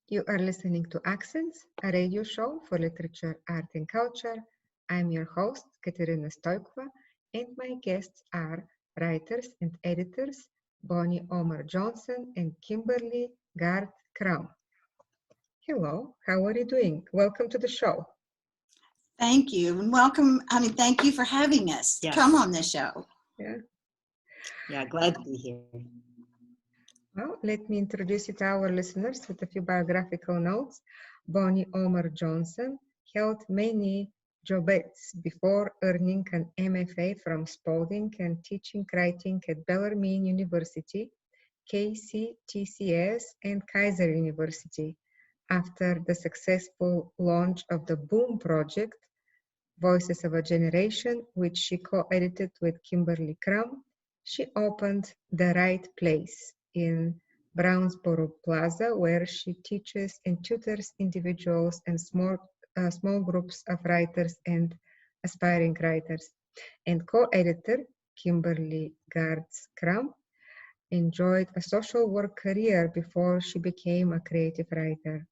You are listening to Accents, a radio show for literature, art, and culture. I'm your host, Katerina Stoikova, and my guests are writers and editors Bonnie Omer Johnson and Kimberly Garts Crum. Hello, how are you doing? Welcome to the show. Thank you, and welcome. Thank you for having us. Yes. Come on the show. Yeah, glad to be here. Well, let me introduce you to our listeners with a few biographical notes. Bonnie Omer Johnson held many jobettes before earning an MFA from Spalding and teaching writing at Bellarmine University, KCTCS, and Keiser University. After the successful launch of the Boom project, Voices of a Generation, which she co-edited with Kimberly Crum, she opened The Right Place in Brownsboro Plaza, where she teaches and tutors individuals and small groups of writers and aspiring writers. And co-editor Kimberly Garts Crum enjoyed a social work career before she became a creative writer.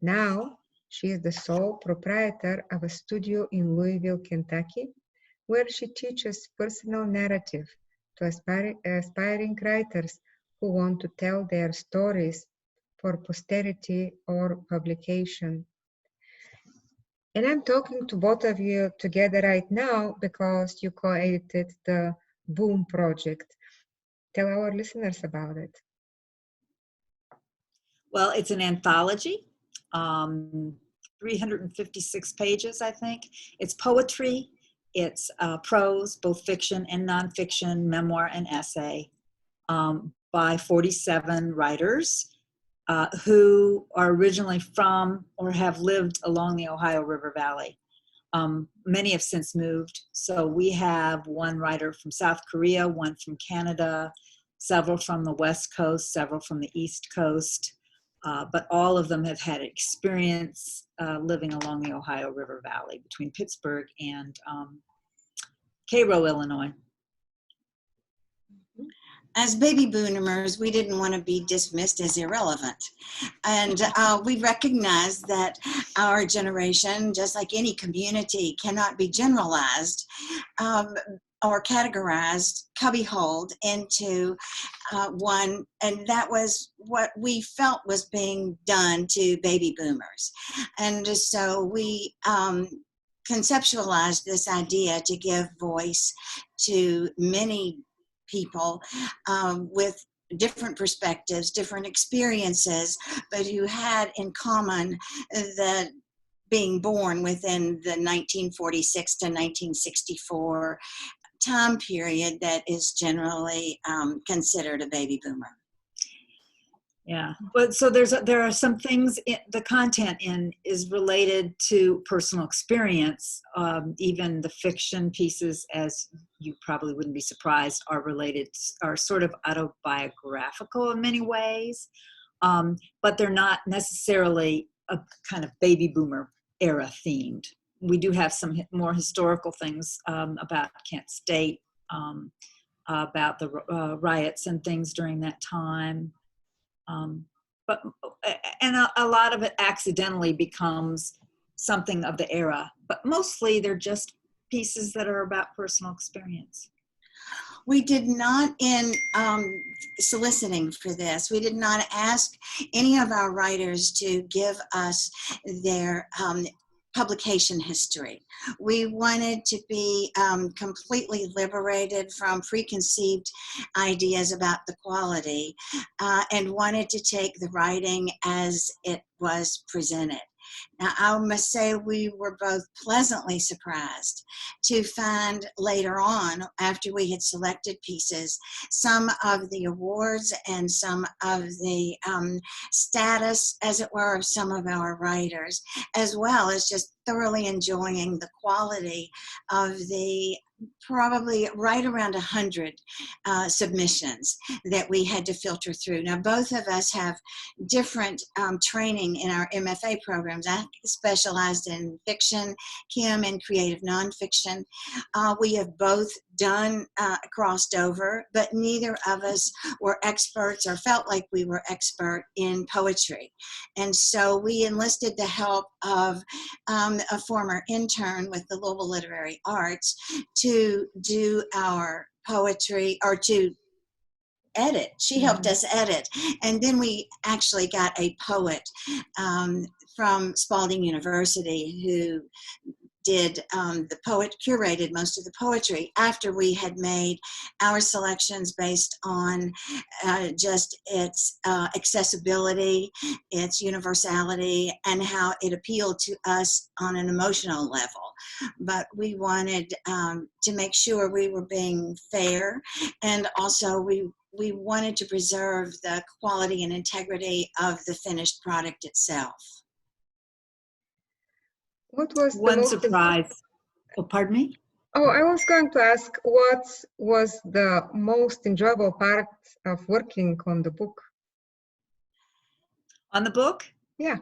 Now, she is the sole proprietor of a studio in Louisville, Kentucky, where she teaches personal narrative to aspiring writers who want to tell their stories for posterity or publication. And I'm talking to both of you together right now because you co-edited the Boom project. Tell our listeners about it. Well, it's an anthology, 356 pages, I think. It's poetry, it's prose, both fiction and nonfiction, memoir and essay, by 47 writers who are originally from or have lived along the Ohio River Valley. Many have since moved. So we have one writer from South Korea, one from Canada, several from the West Coast, several from the East Coast, but all of them have had experience living along the Ohio River Valley between Pittsburgh and Cairo, Illinois. As baby boomers, we didn't want to be dismissed as irrelevant. And we recognize that our generation, just like any community, cannot be generalized or categorized, cubbyholed into one. And that was what we felt was being done to baby boomers. And so we conceptualized this idea to give voice to many people with different perspectives, different experiences, but who had in common the being born within the 1946 to 1964 time period that is generally considered a baby boomer. Yeah, but so there are some things, the content is related to personal experience. Even the fiction pieces, as you probably wouldn't be surprised, are sort of autobiographical in many ways, but they're not necessarily a kind of baby boomer era themed. We do have some more historical things about Kent State, about the riots and things during that time. But a lot of it accidentally becomes something of the era, but mostly they're just pieces that are about personal experience. We did not, in soliciting for this, we did not ask any of our writers to give us their publication history. We wanted to be completely liberated from preconceived ideas about the quality and wanted to take the writing as it was presented. Now, I must say we were both pleasantly surprised to find later on, after we had selected pieces, some of the awards and some of the status, as it were, of some of our writers, as well as just thoroughly enjoying the quality of the probably right around 100 submissions that we had to filter through. Now, both of us have different training in our MFA programs. I specialized in fiction, Kim in creative nonfiction. We have both done, crossed over, but neither of us were experts or felt like we were expert in poetry. And so we enlisted the help of a former intern with the Louisville Literary Arts to do our poetry, or to edit. She helped us edit. And then we actually got a poet from Spalding University who did curated most of the poetry after we had made our selections based on just its accessibility, its universality, and how it appealed to us on an emotional level. But we wanted to make sure we were being fair, and also we wanted to preserve the quality and integrity of the finished product itself. What was One surprise. Oh, pardon me? Oh, I was going to ask, what was the most enjoyable part of working on the book? On the book? Yeah.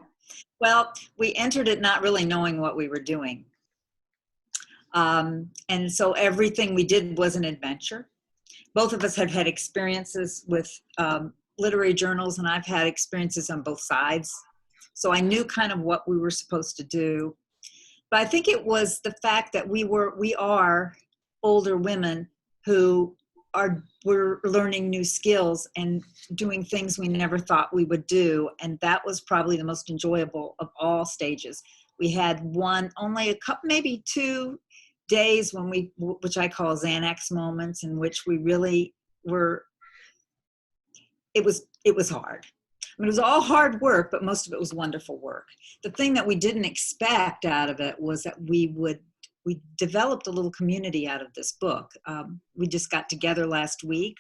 Well, we entered it not really knowing what we were doing. And so everything we did was an adventure. Both of us have had experiences with literary journals, and I've had experiences on both sides. So I knew kind of what we were supposed to do. But I think it was the fact that we are older women who were learning new skills and doing things we never thought we would do. And that was probably the most enjoyable of all stages. We had only a couple, maybe 2 days when which I call Xanax moments, in which we really were, it was hard. I mean, it was all hard work, but most of it was wonderful work. The thing that we didn't expect out of it was that we developed a little community out of this book. We just got together last week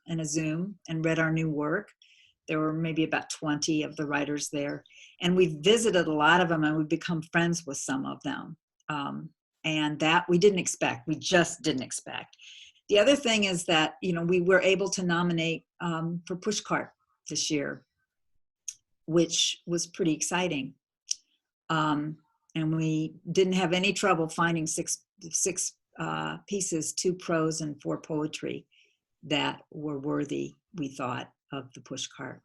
in a Zoom and read our new work. There were maybe about 20 of the writers there. And we visited a lot of them, and we've become friends with some of them. And that we didn't expect. We just didn't expect. The other thing is that, we were able to nominate for Pushcart this year, which was pretty exciting. And we didn't have any trouble finding six pieces, 2 prose and 4 poetry, that were worthy, we thought, of the Pushcart.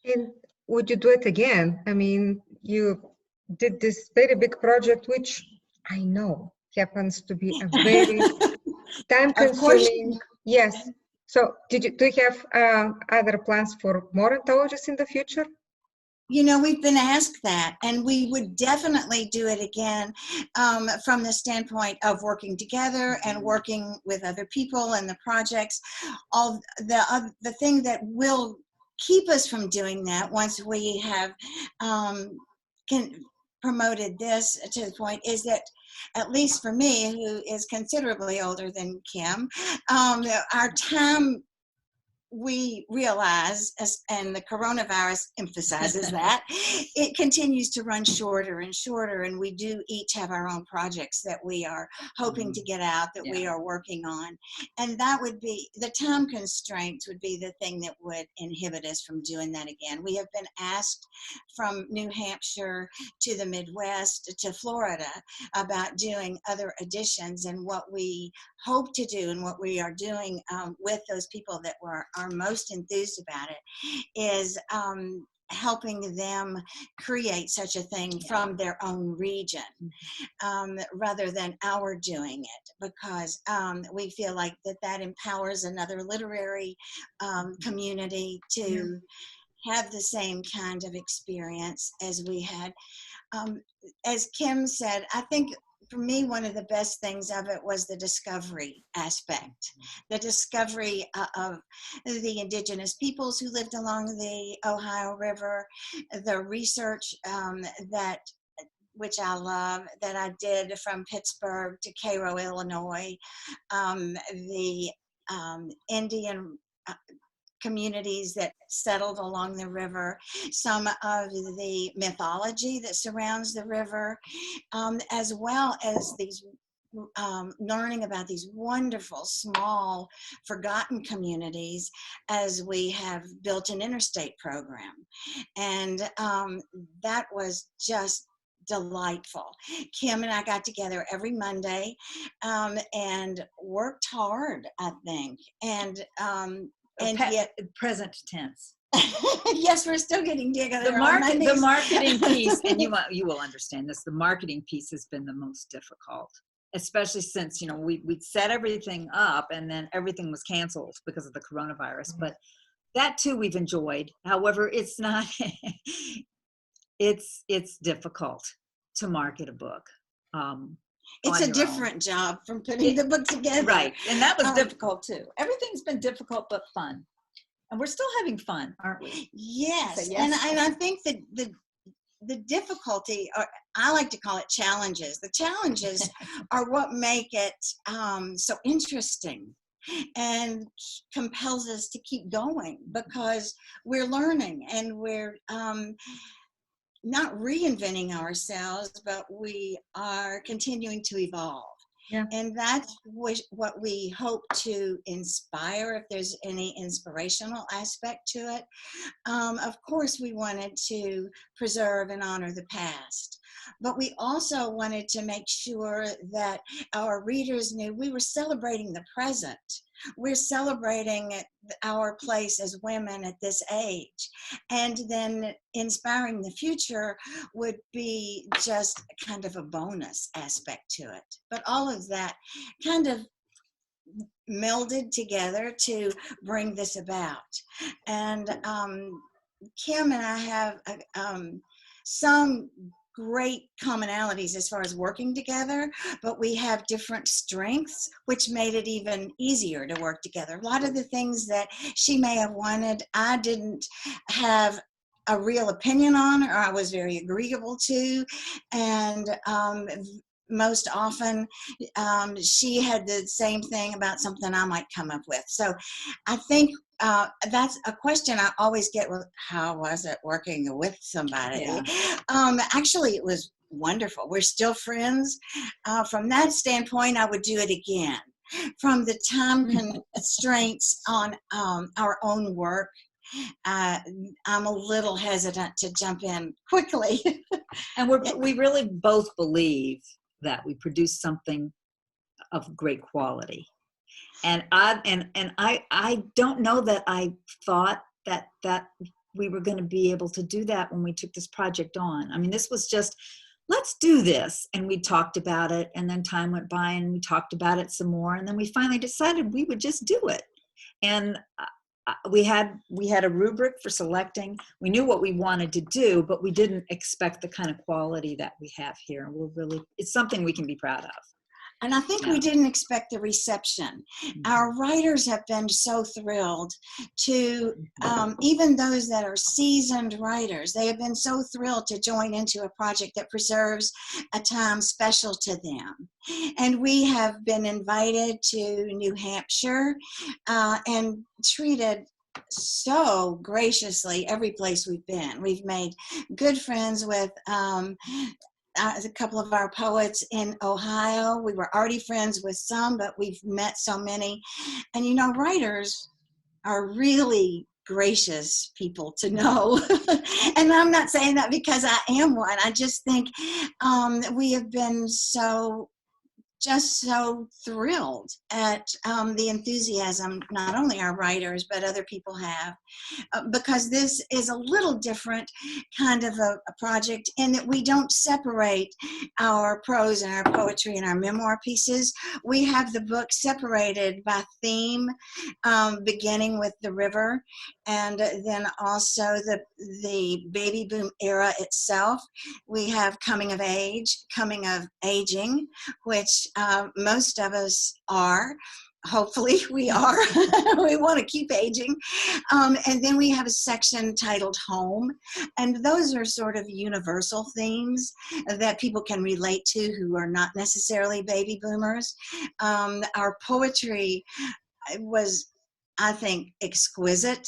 And would you do it again? I mean, you did this very big project, which I know happens to be a very time-consuming. Yes. So do you have other plans for more anthologies in the future? We've been asked that, and we would definitely do it again from the standpoint of working together and working with other people and the projects. All the thing that will keep us from doing that once we have promoted this to the point is that, at least for me, who is considerably older than Kim, our time, we realize, and the coronavirus emphasizes that, it continues to run shorter and shorter, and we do each have our own projects that we are hoping to get out, that we are working on. And that would be, the time constraints would be the thing that would inhibit us from doing that again. We have been asked from New Hampshire to the Midwest to Florida about doing other editions, and what we hope to do and what we are doing with those people that are most enthused about it is helping them create such a thing from their own region, rather than our doing it, because we feel like that empowers another literary community to have the same kind of experience as we had. As Kim said, I think for me, one of the best things of it was the discovery aspect, the discovery of the indigenous peoples who lived along the Ohio River, the research which I love, that I did from Pittsburgh to Cairo, Illinois, the Indian communities that settled along the river, some of the mythology that surrounds the river, as well as these learning about these wonderful, small, forgotten communities as we have built an interstate program. And that was just delightful. Kim and I got together every Monday and worked hard, I think. And yet present tense. yes, we're still getting together. The marketing piece, and you will understand this. The marketing piece has been the most difficult, especially since we set everything up and then everything was canceled because of the coronavirus. But that too we've enjoyed. However, it's not. It's difficult to market a book. It's a different job from putting the book together, right? And that was difficult too. Everything's been difficult but fun. And we're still having fun, aren't we? Yes. So, yes. And I think that the difficulty, or I like to call it challenges. The challenges are what make it so interesting and compels us to keep going, because we're learning and we're not reinventing ourselves, but we are continuing to evolve. Yeah. And that's what we hope to inspire, if there's any inspirational aspect to it. Of course, we wanted to preserve and honor the past, but we also wanted to make sure that our readers knew we were celebrating the present. We're celebrating our place as women at this age, and then inspiring the future would be just kind of a bonus aspect to it. But all of that kind of melded together to bring this about. And Kim and I have some great commonalities as far as working together, but we have different strengths, which made it even easier to work together. A lot of the things that she may have wanted, I didn't have a real opinion on, or I was very agreeable to, and most often she had the same thing about something I might come up with. So I think that's a question I always get. Well, how was it working with somebody? Yeah. Actually, it was wonderful. We're still friends. From that standpoint, I would do it again. From the time constraints on our own work, I'm a little hesitant to jump in quickly. And we really both believe that we produce something of great quality. And I don't know that I thought that we were going to be able to do that when we took this project on. I mean, this was just, let's do this. And we talked about it, and then time went by and we talked about it some more. And then we finally decided we would just do it. And we had a rubric for selecting. We knew what we wanted to do, but we didn't expect the kind of quality that we have here. And it's something we can be proud of. And I think we didn't expect the reception. Our writers have been so thrilled to, even those that are seasoned writers, they have been so thrilled to join into a project that preserves a time special to them. And we have been invited to New Hampshire and treated so graciously every place we've been. We've made good friends with a couple of our poets in Ohio. We were already friends with some, but we've met so many. And writers are really gracious people to know. And I'm not saying that because I am one. I just think we have been so thrilled at the enthusiasm not only our writers but other people have, because this is a little different kind of a project in that we don't separate our prose and our poetry and our memoir pieces. We have the book separated by theme, beginning with the river, and then also the baby boom era itself. We have coming of age, coming of aging, which most of us are. Hopefully we are. We want to keep aging. And then we have a section titled Home. And those are sort of universal themes that people can relate to who are not necessarily baby boomers. Our poetry was, I think, exquisite.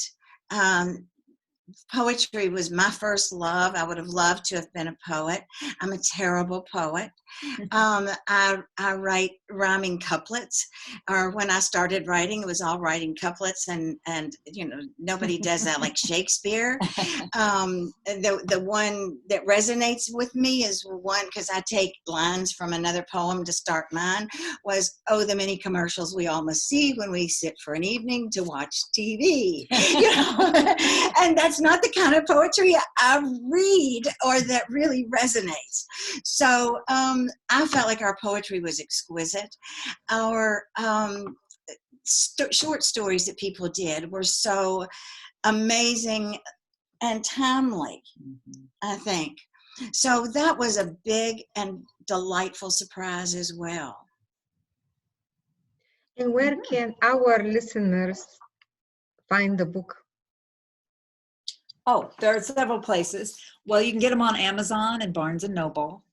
poetry was my first love. I would have loved to have been a poet. I'm a terrible poet. I write rhyming couplets, or when I started writing, it was all writing couplets, and you know, nobody does that like Shakespeare. The one that resonates with me is one, because I take lines from another poem to start mine, was, "Oh, the many commercials we all must see when we sit for an evening to watch TV." You know? And that's not the kind of poetry I read or that really resonates. So I felt like our poetry was exquisite. Our short stories that people did were so amazing and timely, I think. So that was a big and delightful surprise as well. And where can our listeners find the book? Oh, there are several places. Well, you can get them on Amazon and Barnes & Noble.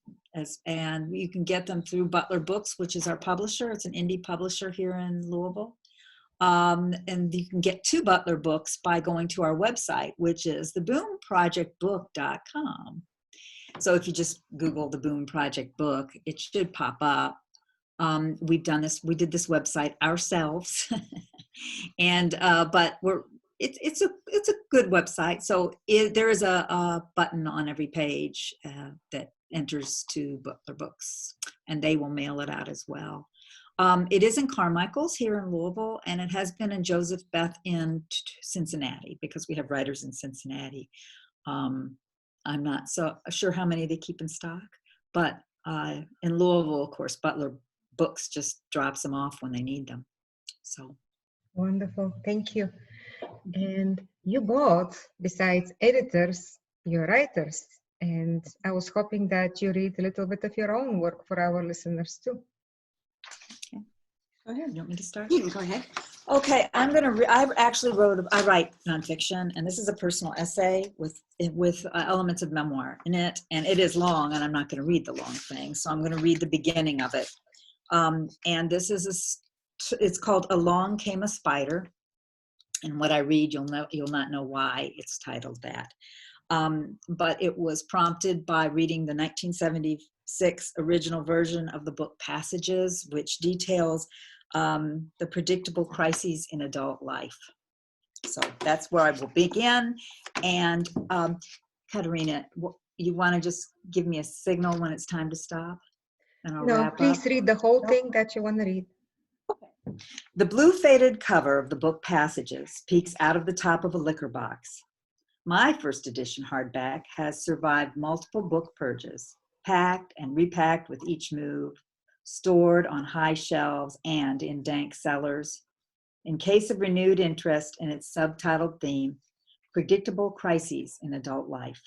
And you can get them through Butler Books, which is our publisher. It's an indie publisher here in Louisville. And you can get to Butler Books by going to our website, which is theboomprojectbook.com. So if you just Google the Boom Project Book, it should pop up. We did this website ourselves, and but it's a good website. So there is a button on every page that enters to Butler Books, and they will mail it out as well. It is in Carmichael's here in Louisville, and it has been in Joseph Beth in Cincinnati, because we have writers in Cincinnati. I'm not so sure how many they keep in stock, but in Louisville, of course, Butler Books just drops them off when they need them. So Wonderful, thank you. And you both, besides editors, you're writers. And I was hoping that you read a little bit of your own work for our listeners too. Okay. Go ahead. You want me to start? You can go ahead. Okay, I write nonfiction, and this is a personal essay with elements of memoir in it, and it is long, and I'm not going to read the long thing, so I'm going to read the beginning of it. And this is it's called "Along Came a Spider," and what I read, you'll not know why it's titled that. But it was prompted by reading the 1976 original version of the book Passages, which details the predictable crises in adult life. So that's where I will begin. And Katerina, you want to just give me a signal when it's time to stop? And I'll wrap please up. read the whole thing that you want to read. Okay. The blue faded cover of the book Passages peeks out of the top of a liquor box. My first edition hardback has survived multiple book purges, packed and repacked with each move, stored on high shelves and in dank cellars. In case of renewed interest in its subtitled theme, Predictable Crises in Adult Life.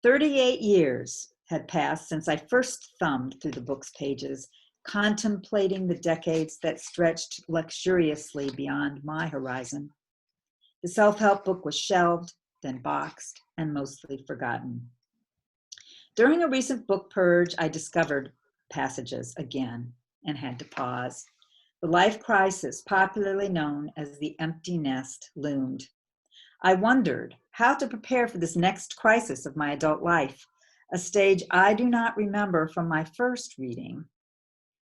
38 years had passed since I first thumbed through the book's pages, contemplating the decades that stretched luxuriously beyond my horizon. The self-help book was shelved, then boxed, and mostly forgotten. During a recent book purge, I discovered Passages again and had to pause. The life crisis, popularly known as the empty nest, loomed. I wondered how to prepare for this next crisis of my adult life, a stage I do not remember from my first reading.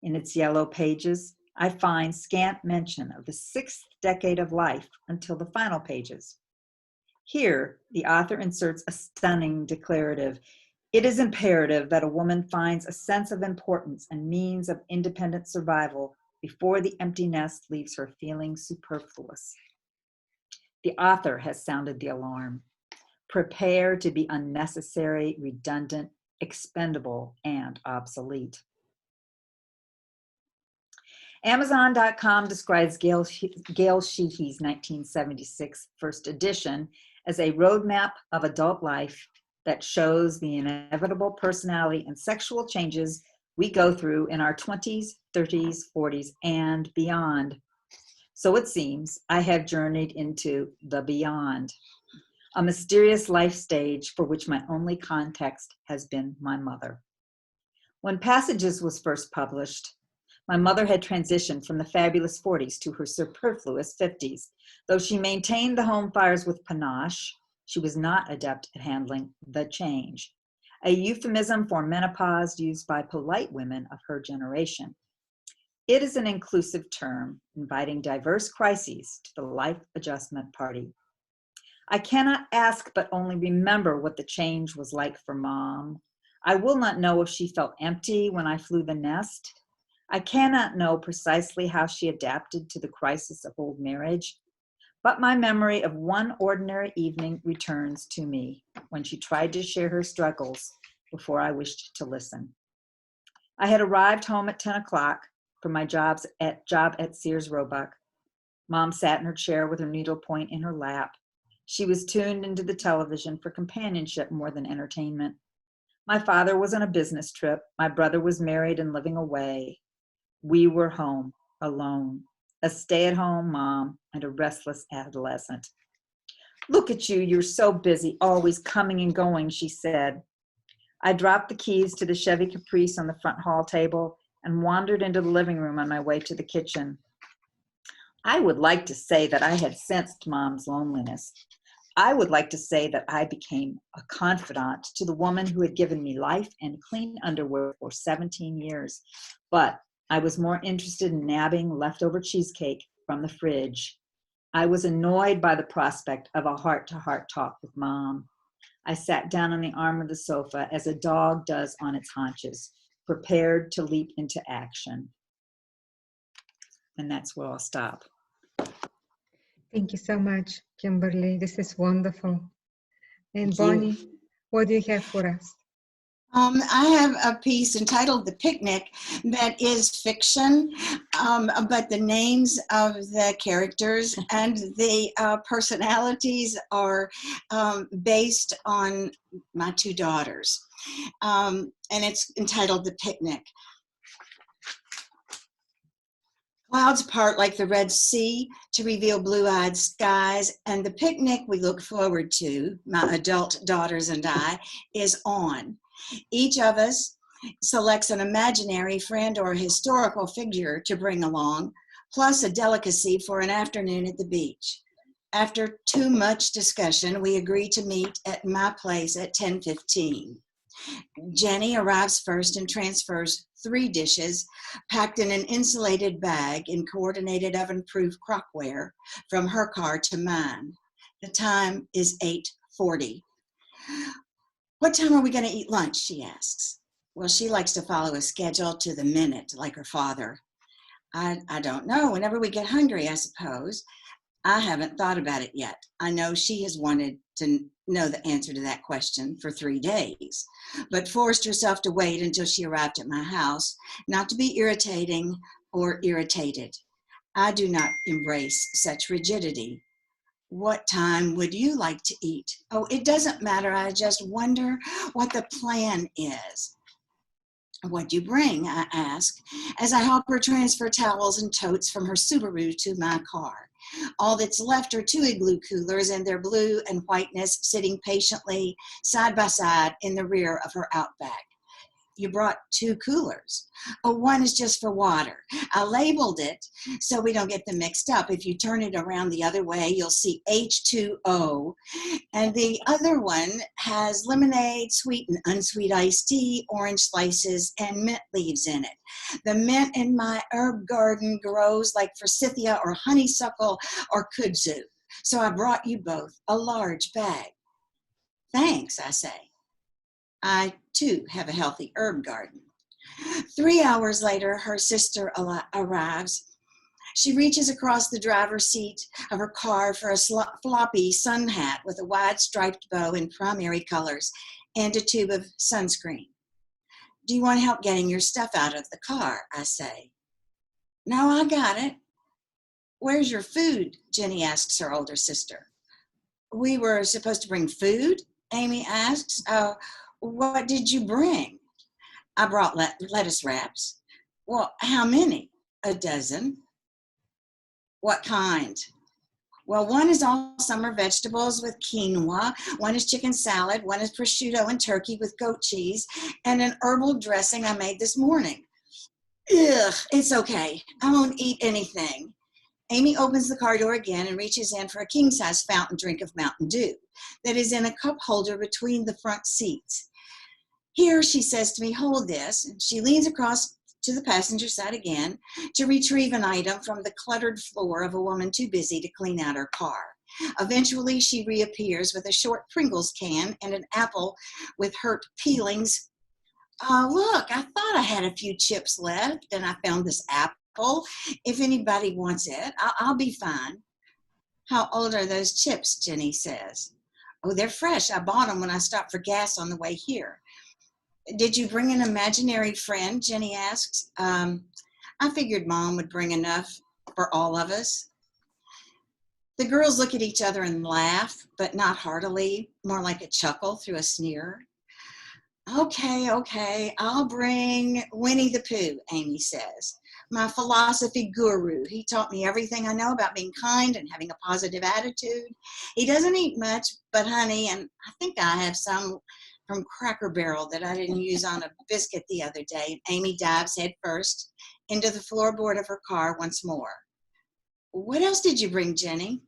In its yellow pages, I find scant mention of the 6th decade of life until the final pages. Here, the author inserts a stunning declarative. It is imperative that a woman finds a sense of importance and means of independent survival before the empty nest leaves her feeling superfluous. The author has sounded the alarm. Prepare to be unnecessary, redundant, expendable, and obsolete. Amazon.com describes Gail Sheehy's 1976 first edition as a roadmap of adult life that shows the inevitable personality and sexual changes we go through in our 20s, 30s, 40s, and beyond. So it seems I have journeyed into the beyond, a mysterious life stage for which my only context has been my mother. When Passages was first published, my mother had transitioned from the fabulous 40s to her superfluous 50s, though she maintained the home fires with panache, She was not adept at handling the change, a euphemism for menopause used by polite women of her generation. It is an inclusive term, inviting diverse crises to the life adjustment party. I cannot ask but only remember what the change was like for Mom. I will not know if she felt empty when I flew the nest. I cannot know precisely how she adapted to the crisis of old marriage, but my memory of one ordinary evening returns to me when she tried to share her struggles before I wished to listen. I had arrived home at 10 o'clock for my job at Sears Roebuck. Mom sat in her chair with her needlepoint in her lap. She was tuned into the television for companionship more than entertainment. My father was on a business trip. My brother was married and living away. We were home, alone, a stay-at-home mom and a restless adolescent. "Look at you, you're so busy, always coming and going," she said. I dropped the keys to the Chevy Caprice on the front hall table and wandered into the living room on my way to the kitchen. I would like to say that I had sensed Mom's loneliness. I would like to say that I became a confidant to the woman who had given me life and clean underwear for 17 years, but I was more interested in nabbing leftover cheesecake from the fridge. I was annoyed by the prospect of a heart-to-heart talk with Mom. I sat down on the arm of the sofa as a dog does on its haunches, prepared to leap into action. And that's where I'll stop. Thank you so much, Kimberly. This is wonderful. And Thank you. Bonnie, what do you have for us? I have a piece entitled The Picnic that is fiction, but the names of the characters and the personalities are based on my two daughters. And it's entitled The Picnic. Clouds part like the Red Sea to reveal blue-eyed skies, and the picnic we look forward to, my adult daughters and I, is on. Each of us selects an imaginary friend or historical figure to bring along, plus a delicacy for an afternoon at the beach. After too much discussion, we agree to meet at my place at 10:15. Jenny arrives first and transfers 3 dishes packed in an insulated bag in coordinated oven-proof crockware from her car to mine. The time is 8:40. "What time are we going to eat lunch?" she asks. Well, she likes to follow a schedule to the minute, like her father. I don't know. Whenever we get hungry, I suppose. I haven't thought about it yet. I know she has wanted to know the answer to that question for 3 days, but forced herself to wait until she arrived at my house, not to be irritating or irritated. I do not embrace such rigidity. "What time would you like to eat?" "Oh, it doesn't matter. I just wonder what the plan is." "What'd you bring?" I ask, as I help her transfer towels and totes from her Subaru to my car. All that's left are 2 igloo coolers and their blue and whiteness sitting patiently side by side in the rear of her Outback. "You brought 2 coolers. Oh, one is just for water. I labeled it so we don't get them mixed up. If you turn it around the other way, you'll see H2O. And the other one has lemonade, sweet and unsweet iced tea, orange slices, and mint leaves in it. The mint in my herb garden grows like forsythia or honeysuckle or kudzu. So I brought you both a large bag." "Thanks," I say. I, too, have a healthy herb garden. 3 hours later, her sister arrives. She reaches across the driver's seat of her car for a floppy sun hat with a wide striped bow in primary colors and a tube of sunscreen. "Do you want help getting your stuff out of the car?" I say. "No, I got it." "Where's your food?" Jenny asks her older sister. "We were supposed to bring food?" Amy asks. "What did you bring?" "I brought lettuce wraps." "Well, how many?" "A dozen." "What kind?" "Well, one is all summer vegetables with quinoa, one is chicken salad, one is prosciutto and turkey with goat cheese, and an herbal dressing I made this morning." "Ugh, it's okay. I won't eat anything." Amy opens the car door again and reaches in for a king-size fountain drink of Mountain Dew that is in a cup holder between the front seats. Here, she says to me, hold this. And she leans across to the passenger side again to retrieve an item from the cluttered floor of a woman too busy to clean out her car. Eventually, she reappears with a short Pringles can and an apple with hurt peelings. Look, I thought I had a few chips left, and I found this apple. If anybody wants it, I'll be fine. How old are those chips? Jenny says. Oh, they're fresh. I bought them when I stopped for gas on the way here. Did you bring an imaginary friend? Jenny asks. I figured Mom would bring enough for all of us. The girls look at each other and laugh, but not heartily, more like a chuckle through a sneer. Okay, I'll bring Winnie the Pooh, Amy says. My philosophy guru. He taught me everything I know about being kind and having a positive attitude. He doesn't eat much but honey, and I think I have some from Cracker Barrel that I didn't use on a biscuit the other day. Amy dives head first into the floorboard of her car once more. What else did you bring, Jenny?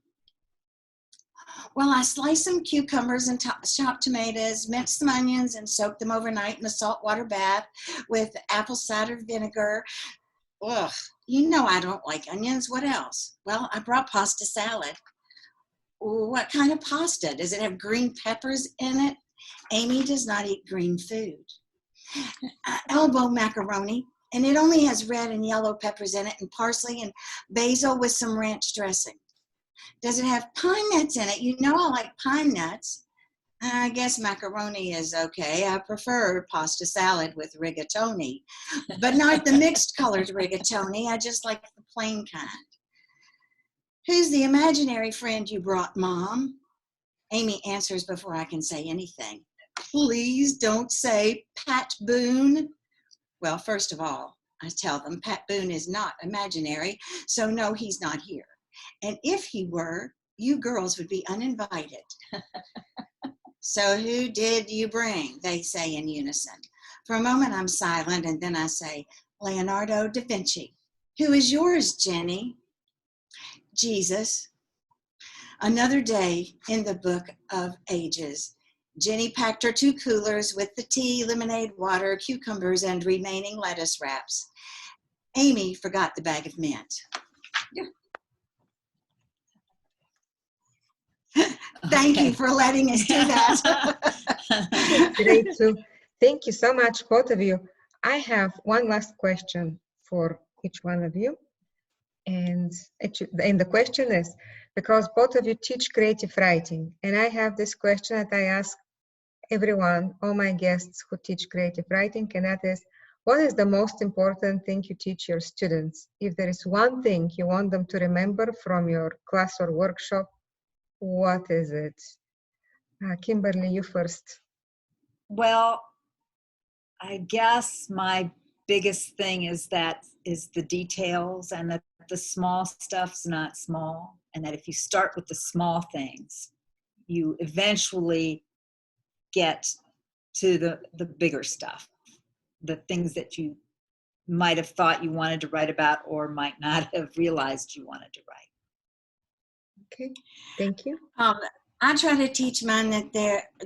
Well, I sliced some cucumbers and chopped tomatoes, minced some onions, and soaked them overnight in a saltwater bath with apple cider vinegar. Ugh, you know I don't like onions. What else? Well, I brought pasta salad. What kind of pasta? Does it have green peppers in it? Amy does not eat green food. Elbow macaroni, and it only has red and yellow peppers in it, and parsley and basil with some ranch dressing. Does it have pine nuts in it? You know I like pine nuts. I guess macaroni is okay. I prefer pasta salad with rigatoni, but not the mixed colored rigatoni. I just like the plain kind. Who's the imaginary friend you brought, Mom? Amy answers before I can say anything. Please don't say Pat Boone. Well, first of all, I tell them Pat Boone is not imaginary, so no, he's not here. And if he were, you girls would be uninvited. So who did you bring? They say in unison. For a moment, I'm silent, and then I say, Leonardo da Vinci. Who is yours, Jenny? Jesus. Another day in the book of ages. Jenny packed her 2 coolers with the tea, lemonade, water, cucumbers, and remaining lettuce wraps. Amy forgot the bag of mint. Thank you for letting us do that. Great, too. Thank you so much, both of you. I have one last question for each one of you. And the question is, because both of you teach creative writing, and I have this question that I ask everyone, all my guests who teach creative writing, and that is, what is the most important thing you teach your students? If there is one thing you want them to remember from your class or workshop, what is it? Kimberly, you first. Well, I guess my biggest thing is the details, and that the small stuff's not small, and that if you start with the small things, you eventually get to the bigger stuff, the things that you might have thought you wanted to write about or might not have realized you wanted to write. Okay, thank you. I try to teach mine that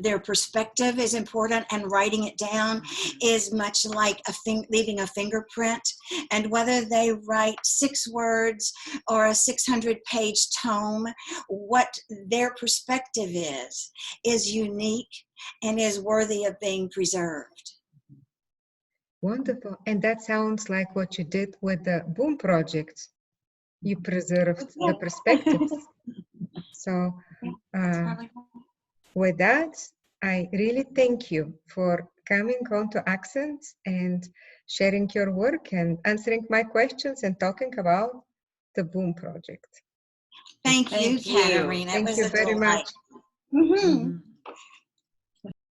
their perspective is important, and writing it down is much like leaving a fingerprint. And whether they write 6 words or a 600-page tome, what their perspective is unique and is worthy of being preserved. Wonderful. And that sounds like what you did with the Boom project. You preserved the perspectives. So with that, I really thank you for coming on to Accents and sharing your work and answering my questions and talking about the Boom project. Thank you, Katarina. Thank you very much. Mm-hmm.